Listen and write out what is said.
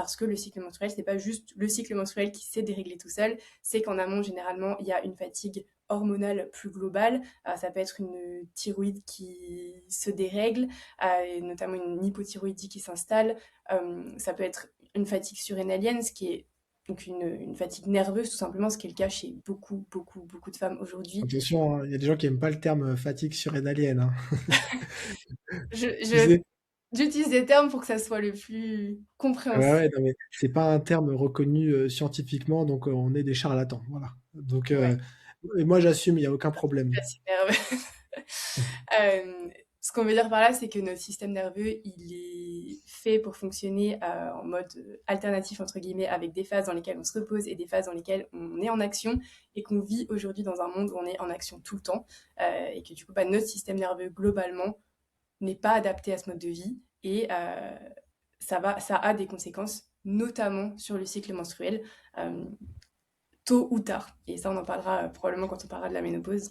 parce que le cycle menstruel, c'est pas juste le cycle menstruel qui s'est déréglé tout seul, c'est qu'en amont, généralement, il y a une fatigue hormonale plus globale. Ça peut être une thyroïde qui se dérègle, et notamment une hypothyroïdie qui s'installe. Ça peut être une fatigue surrénalienne, ce qui est donc une fatigue nerveuse, tout simplement, ce qui est le cas chez beaucoup, beaucoup, beaucoup de femmes aujourd'hui. Attention, hein, il y a des gens qui aiment pas le terme fatigue surrénalienne, hein. Je, Tu je, sais? j'utilise des termes pour que ça soit le plus Ouais, compréhensible. ouais, non, mais c'est pas un terme reconnu scientifiquement, donc on est des charlatans, voilà. Donc, Ouais, et moi j'assume, il n'y a aucun problème. fatigue nerveuse. Ce qu'on veut dire par là, c'est que notre système nerveux, il est fait pour fonctionner en mode alternatif, entre guillemets, avec des phases dans lesquelles on se repose et des phases dans lesquelles on est en action, et qu'on vit aujourd'hui dans un monde où on est en action tout le temps, et que du coup, bah, notre système nerveux, globalement, n'est pas adapté à ce mode de vie, et ça a des conséquences, notamment sur le cycle menstruel, tôt ou tard. Et ça, on en parlera probablement quand on parlera de la ménopause.